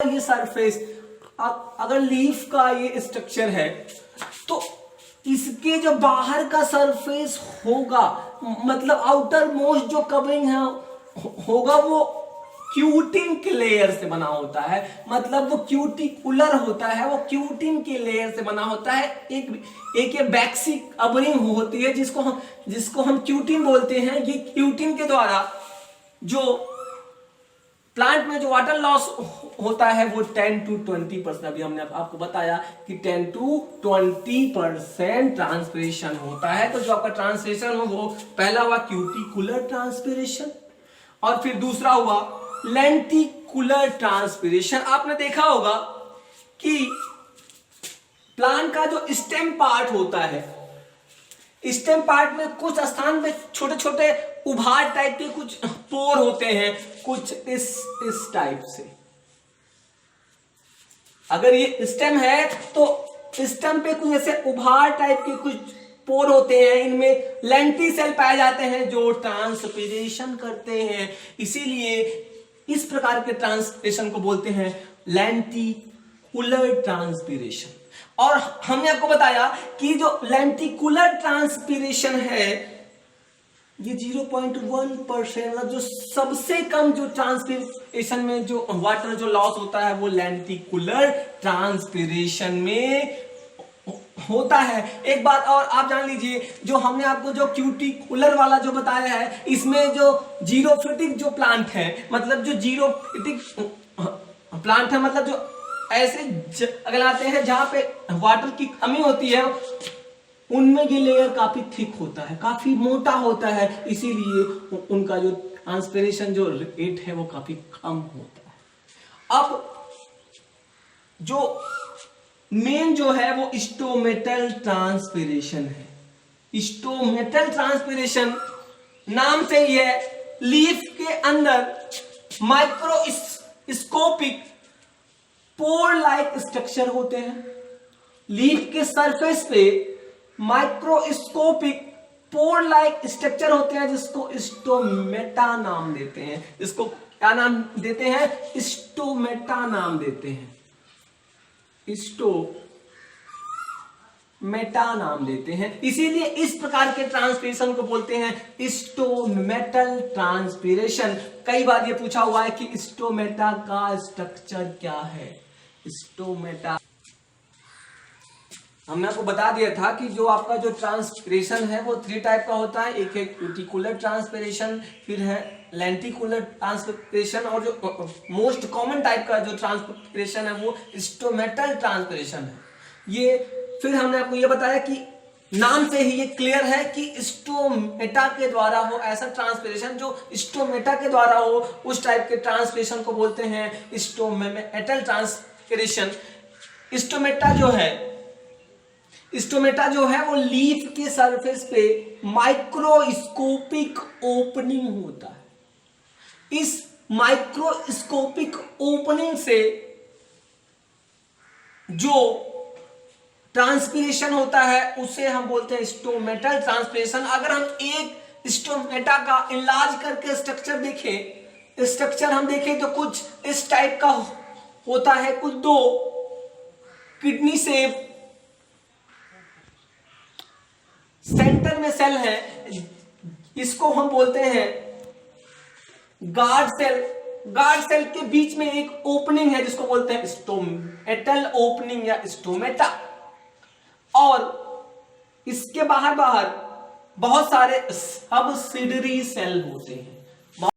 ये सरफेस, अगर लीफ का ये स्ट्रक्चर है तो इसके जो बाहर का सरफेस होगा, मतलब आउटर मोस्ट जो कवरिंग है होगा, वो क्यूटिन के लेयर से बना होता है, मतलब वो क्यूटिकुलर होता है, वो क्यूटिन के लेयर से बना होता है। एक ये वैक्सी कवरिंग होती है जिसको हम क्यूटिन बोलते हैं। ये क्यूटिन के द्वारा जो प्लांट में जो वाटर लॉस होता है वो 10 to 20%, अभी हमने आपको बताया कि 10 to 20% ट्रांसपिरेशन होता है। तो जो आपका ट्रांसपिरेशन हो वो पहला हुआ क्यूटिकुलर ट्रांसपिरेशन और फिर दूसरा हुआ लेंटिकुलर ट्रांसपिरेशन। आपने देखा होगा कि प्लांट का जो स्टेम पार्ट होता है, स्टेम पार्ट में कुछ स्थान में छोटे छोटे उभार टाइप के कुछ पोर होते हैं, कुछ इस टाइप से। अगर ये स्टेम है तो स्टेम पे कुछ ऐसे उभार टाइप के कुछ पोर होते हैं, इनमें लेंटी सेल पाए जाते हैं जो ट्रांसपिरेशन करते हैं। इसीलिए इस प्रकार के ट्रांसपिरेशन को बोलते हैं लेंटिकुलर ट्रांसपिरेशन। और हमने आपको बताया कि जो लेंटिकुलर ट्रांसपिरेशन है ये 0.1%, मतलब जो सबसे कम जो ट्रांसपिरेशन में जो वाटर जो लॉस होता है वो लेंटिकुलर ट्रांसपिरेशन में होता है। एक बात और आप जान लीजिए, जो हमने आपको जो क्यूटिकुलर वाला जो बताया है, इसमें जो जीरोफिटिक जो प्लांट है, मतलब जो जीरोफिटिक प्लांट है, मतलब जो ऐसे अगर आते हैं जहां पे वाटर की कमी होती है, उनमें ये लेयर काफी थिक होता है, काफी मोटा होता है, इसीलिए उनका जो ट्रांसपिरेशन जो रेट है वो काफी कम होता है। अब जो मेन जो है वो स्टोमेटल ट्रांसपिरेशन है। स्टोमेटल ट्रांसपिरेशन नाम से ही है, लीफ के अंदर माइक्रोस्कोपिक पोर लाइक स्ट्रक्चर होते हैं। लीफ के सरफेस पे माइक्रोस्कोपिक पोर लाइक स्ट्रक्चर होते हैं जिसको स्टोमेटा नाम देते हैं। इसको क्या नाम देते हैं? स्टोमेटा नाम देते हैं, स्टोमेटा नाम देते हैं। इसीलिए इस प्रकार के ट्रांसपिरेशन को बोलते हैं स्टोमेटल ट्रांसपिरेशन। कई बार ये पूछा हुआ है कि स्टोमेटा का स्ट्रक्चर क्या है। स्टोमेटा हमने आपको बता दिया था कि जो आपका जो ट्रांसपिरेशन है वो 3 टाइप का होता है। एक है क्यूटिकुलर ट्रांसपिरेशन, फिर है लेंटिकुलर ट्रांसपिरेशन, और जो मोस्ट कॉमन टाइप का जो ट्रांसपिरेशन है वो स्टोमेटल ट्रांसपिरेशन है। ये फिर हमने आपको ये बताया कि नाम से ही ये क्लियर है कि स्टोमेटा के द्वारा हो ऐसा ट्रांसपिरेशन, जो स्टोमेटा के द्वारा हो उस टाइप के ट्रांसपिरेशन को बोलते हैं स्टोमेटल ट्रांसपिरेशन। स्टोमेटा जो है वो लीफ के सरफेस पे माइक्रोस्कोपिक ओपनिंग होता है। इस माइक्रोस्कोपिक ओपनिंग से जो ट्रांसपिरेशन होता है उसे हम बोलते हैं स्टोमेटल ट्रांसपिरेशन। अगर हम एक स्टोमेटा का इलाज करके स्ट्रक्चर हम देखें तो कुछ इस टाइप का होता है, कुछ 2 किडनी शेप, सेंटर में सेल है, इसको हम बोलते हैं गार्ड सेल। गार्ड सेल के बीच में एक ओपनिंग है जिसको बोलते हैं स्टोमेटल ओपनिंग या स्टोमेटा। और इसके बाहर बहुत सारे सबसिडरी सेल होते हैं।